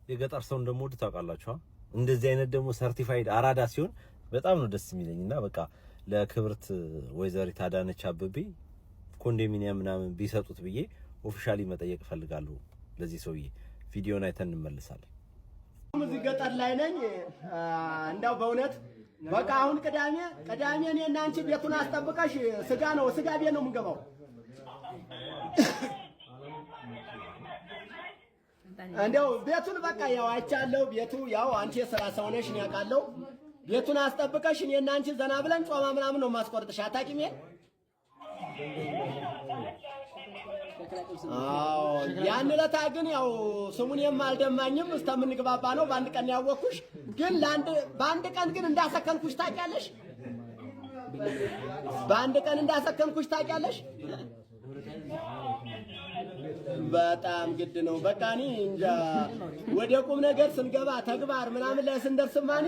የገጠር ሰው እንደምወድ ታውቃላችሁ። እንደዚህ አይነት ደግሞ ሰርቲፋይድ አራዳ ሲሆን በጣም ነው ደስ የሚለኝና በቃ ለክብርት ወይዘሪት አዳነች አበቤ ኮንዶሚኒየም ምናምን ቢሰጡት ብዬ ኦፊሻሊ መጠየቅ ፈልጋለሁ። ለዚህ ሰውዬ ቪዲዮን አይተን እንመለሳለን። እዚህ ገጠር ላይ ነኝ። እንዳው በእውነት በቃ አሁን ቅዳሜ እኔና አንቺ ቤቱን አስጠብቀሽ ስጋ ቤት ነው የምንገባው። እንደው ቤቱን በቃ ያው አይቻለሁ። ቤቱ ያው አንቺ የሥራ ሰው ነሽ እኔ አውቃለሁ። ቤቱን አስጠብቀሽ እኔና አንቺ ዘና ብለን ጾማ ምናምን ነው ማስቆርጥሽ። አታውቂም? አዎ ያን ለታ ግን ያው ስሙን የማልደማኝም እስከምንግባባ ነው በአንድ ቀን ያወቅኩሽ። ግን በአንድ ቀን ግን እንዳሰከንኩሽ ታውቂያለሽ? በአንድ ቀን እንዳሰከንኩሽ ታውቂያለሽ? በጣም ግድ ነው። በቃ እኔ እንጃ ወደ ቁም ነገር ስንገባ ተግባር ምናምን ላይ ስንደርስማኒ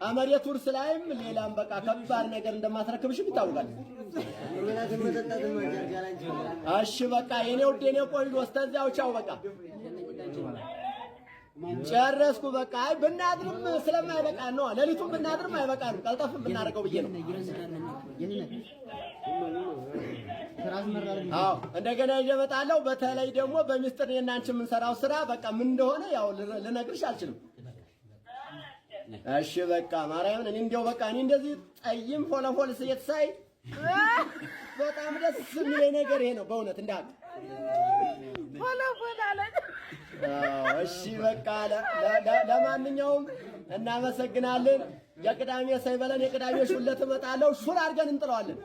አመሬት ውርስ ላይም ሌላም በቃ ከባድ ነገር እንደማትረክብሽ ይታወቃል። እሺ በቃ የኔ ውድ የኔ ቆንጆ እስከዚያው ቻው። በቃ ጨረስኩ። በቃ አይ ብናድርም ስለማይበቃ ነው። ሌሊቱን ብናድርም አይበቃም። ቀልጠፍም ብናደርገው ብዬ ነው። አዎ እንደገና እየመጣለሁ። በተለይ ደግሞ በሚስጥር የእኔና አንቺ የምንሰራው ስራ በቃ ምን እንደሆነ ያው ልነግርሽ አልችልም። እሺ በቃ ማርያምን እኔ እንደው በቃ እኔ እንደዚህ ጠይም ፎለፎል እየተሳይ በጣም ደስ የሚለኝ ነገር ይሄ ነው በእውነት እንዳል ፎለፎል አለኝ። እሺ በቃ ለማንኛውም እናመሰግናለን። የቅዳሜ ሳይበለን የቅዳሜ ሹለት እመጣለሁ። ሹር አድርገን እንጥለዋለን።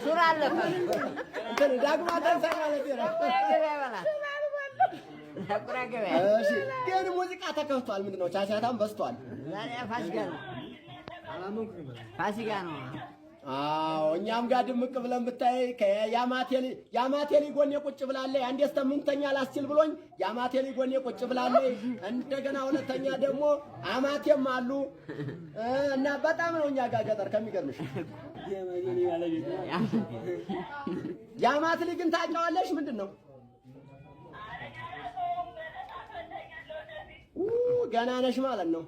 ሹር አለፈ እንትን ዳግማ ተንሳይ ማለት ነው። እሺ ግን ሙዚቃ ተከፍቷል። ምንድነው ቻቻታም በዝቷል። ፋሲካ ነው። አዎ እኛም ጋር ድምቅ ብለን ብታይ ያማቴሊ ጎኔ ቁጭ ብላለች። አንዴ እስከምንተኛ ላስችል ብሎኝ ያማቴሊ ጎኔ ቁጭ ብላለች። እንደገና ሁለተኛ ደግሞ አማቴም አሉ እና በጣም ነው እኛ ጋር ገጠር ከሚገርምሽ። ያማቴሊ ግን ታውቂዋለሽ ምንድነው? ገና ነሽ ማለት ነው።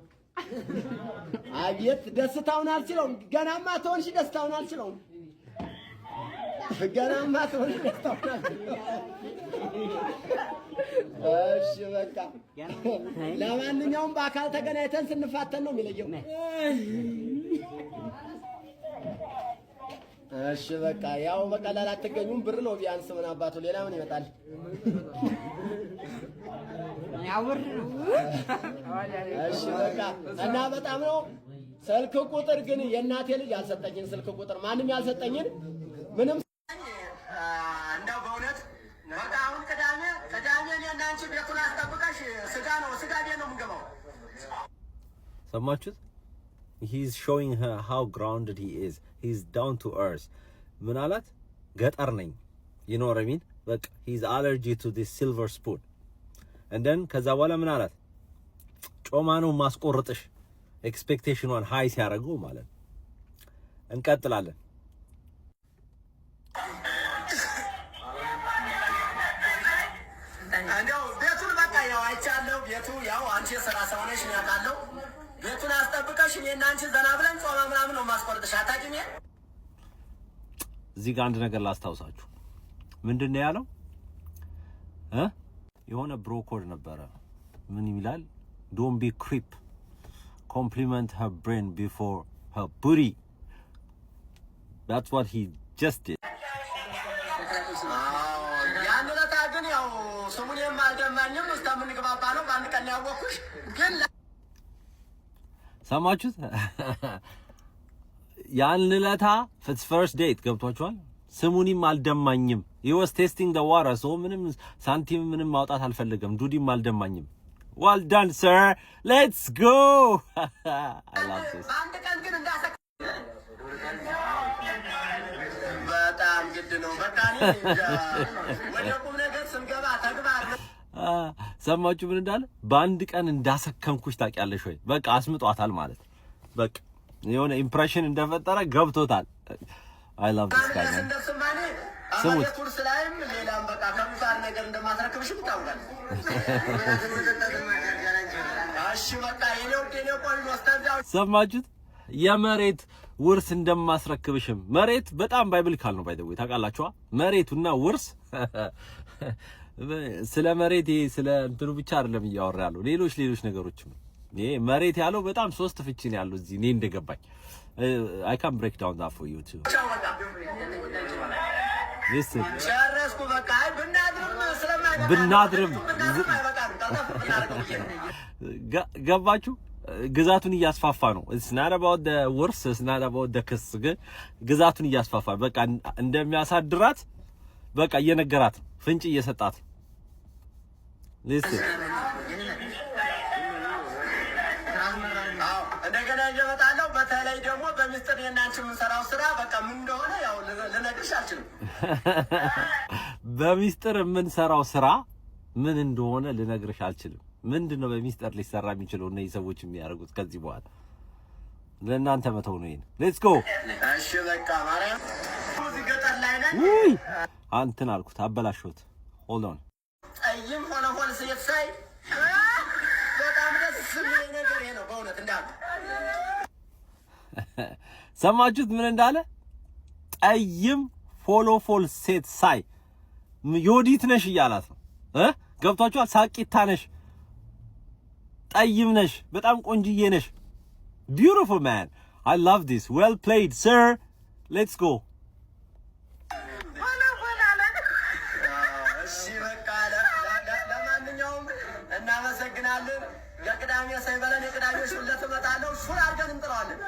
አቤት ደስታውን አልችለውም። ገናማ ትሆንሽ ደስታውን አልችለውም። ገናማ ትሆንሽ ደስታውን አልችለውም። እሺ በቃ ለማንኛውም በአካል ተገናኝተን ስንፋተን ነው የሚለየው። እሺ በቃ ያው በቀላል አትገኙም። ብር ነው ቢያንስ ምን አባቱ ሌላ ምን ይመጣል? ያውር እሺ በቃ እና በጣም ነው። ስልክ ቁጥር ግን የእናቴ ልጅ ያልሰጠኝን ስልክ ቁጥር ማንም ያልሰጠኝን ምንም እንደው በእውነት በቃ አሁን ቅዳሜ እኔና አንቺ ቤቱን አስጠብቀሽ ስጋ ቤት ነው የምንገባው። ሰማችሁት? He's showing her how grounded he is. He's down to earth. ምን አላት? ገጠር ነኝ። You know what I mean? በቃ he's allergic to this silver spoon. And then ከዛ በኋላ ምን አላት? ጮማ ነው ማስቆርጥሽ። ኤክስፔክቴሽኗን ሃይ ሲያደርገው ማለት ነው። እንቀጥላለን። እንደው ቤቱን በቃ ያው አይቻለሁ። ቤቱ ያው አንቺ የሥራ ሰው ነሽ እኔ አውቃለሁ። ቤቱን አስጠብቀሽ እኔና አንቺ ዘና ብለን ጾማ ምናምን ነው ማስቆርጥሽ። አታውቂም? እዚህ ጋር አንድ ነገር ላስታውሳችሁ። ምንድነው ያለው? የሆነ ብሮኮድ ነበረ። ምን ይላል? Don't be creep. Compliment her brain before her booty. That's what he just did. ያን ለታ ግን ያው ስሙን የማልደማኝም እስከምንግባባ ነው በአንድ ቀን ያወቅኩሽ ግን ሰማችሁት? ያን ለታ first date ገብቷችኋል? ስሙኒም አልደማኝም። he was testing the water so ምንም ሳንቲም ምንም ማውጣት አልፈልገም። ዱዲም አልደማኝም። well done sir, let's go. I love this. አንድ ቀን ግን በጣም ግድ ነው። በቃ ወደ ቁም ነገር ስንገባ ተግባር ሰማችሁ ምን እንዳለ? በአንድ ቀን እንዳሰከንኩሽ ታውቂያለሽ ወይ? በቃ አስምጧታል ማለት በቃ የሆነ ኢምፕሬሽን እንደፈጠረ ገብቶታል። I love this guy. ስሙት ቱርስ ላይም ሌላም በቃ ከባድ ነገር እንደማትረክብሽ ይታወቃል። እሺ በቃ የኔው ቆይ ወስተዳው ሰማችሁት? የመሬት ውርስ እንደማስረክብሽም መሬት በጣም ባይብሊካል ነው ባይደው ታውቃላችሁ። መሬቱና ውርስ ስለ መሬት ስለ እንትኑ ብቻ አይደለም እያወራ ያለው ሌሎች ነገሮችም ይሄ መሬት ያለው በጣም ሶስት ፍቺ ነው ያለው እዚህ እኔ እንደገባኝ I can break down that for you too. Listen. ጨረስኩ በቃ ብናድርም ገባችሁ ግዛቱን እያስፋፋ ነው it's not about the worse it's not about the ክስ ግን ግዛቱን እያስፋፋ በቃ እንደሚያሳድራት በቃ እየነገራት ፍንጭ እየሰጣት listen እንደገና እየመጣለሁ በተለይ ደግሞ በሚስጥር የናንቺ የምንሰራው ስራ በቃ ምን እንደሆነ ያው ልነግርሽ አልችልም በሚስጥር የምንሰራው ስራ ምን እንደሆነ ልነግርሽ አልችልም ምንድነው በሚስጥር ሊሰራ የሚችለው እነዚህ ሰዎች የሚያደርጉት ከዚህ በኋላ ለእናንተ መተው ነው ይሄን ሌትስ ጎ እሺ በቃ ማርያም እዚህ ገጠር ላይ ነን ውይ አንተን አልኩት አበላሽሁት ሆልድ ኦን ጠይም ሆነ ሲሳይ በጣም ደስ የሚል ነገር ይሄ ነው በእውነት እንዳለ ሰማችሁት ምን እንዳለ ጠይም ፎሎፎል ሴት ሳይ ዮዲት ነሽ እያላት ነው ገብቷችኋል ሳቂታ ነሽ ጠይም ነሽ በጣም ቆንጅዬ ነሽ beautiful man I love this well played sir let's go እሺ በቃ ለማንኛውም እናመሰግናለን የቅዳሜ ሳይበለን የቅዳሜ ሹለት መጣለው ሹር አድርገን እንጥራለን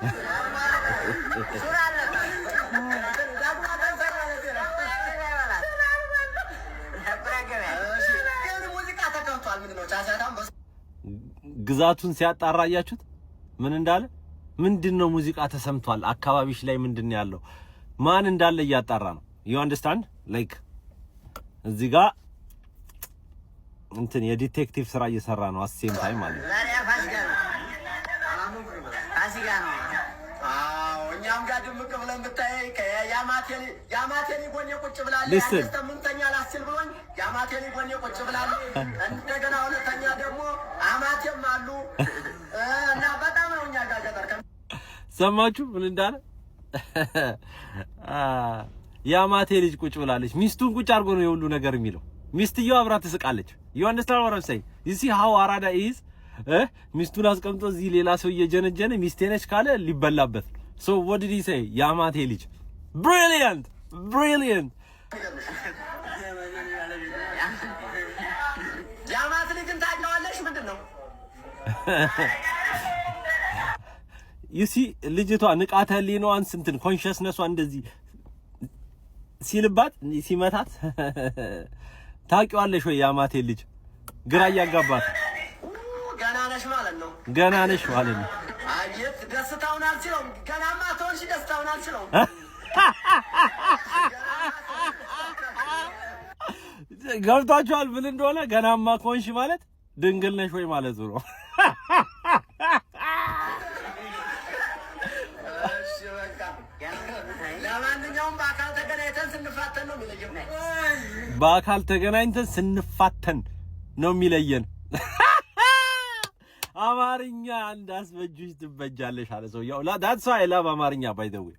ሹር አለ ግዛቱን ሲያጣራ አያችሁት ምን እንዳለ ምንድነው ሙዚቃ ተሰምቷል አካባቢሽ ላይ ምንድነው ያለው ማን እንዳለ እያጣራ ነው you understand like እዚህ ጋር እንትን የዲቴክቲቭ ስራ እየሰራ ነው አሴም ታይም ማለት ነው እኛም ጋር ድምቅ ብለን ብታይ ያማቴሊ ጎኔ ቁጭ ብላለች ያስተምንተኛ ላስል ብሎኝ ያማቴሊ ጎኔ ቁጭ ብላለች እንደገና ሁለተኛ ደግሞ አማቴም አሉ እና በጣም ነው እኛ ጋር ገጠር ሰማችሁ ምን እንዳለ ያማቴ ልጅ ቁጭ ብላለች ሚስቱን ቁጭ አድርጎ ነው የሁሉ ነገር የሚለው ሚስትየው አብራ ትስቃለች you understand what I'm saying you see how arada is ሚስቱን አስቀምጦ እዚህ ሌላ ሰው እየጀነጀነ ሚስቴ ነች ካለ ሊበላበት so what did he say ያማቴ ልጅ brilliant ያማቴ ልጅን ታውቂዋለሽ ምንድነው you see ልጅቷ ንቃተ ህሊናዋን እንትን ኮንሺየስነሷ እንደዚህ ሲልባት ሲመታት ታውቂዋለሽ ወይ ያማቴ ልጅ ግራ ያጋባት ገና ነሽ ማለት ነው አየት ደስታውን አልችለው ገናማ ተወንሽ ደስታውን አልችለው ገብቷችኋል ምን እንደሆነ ገናማ ኮንሽ ማለት ድንግል ነሽ ወይ ማለት ነው በአካል ተገናኝተን ስንፋተን ነው የሚለየን አማርኛ እንዳስበጁሽ ትበጃለሽ አለ ሰው ያው that's why I love አማርኛ by the way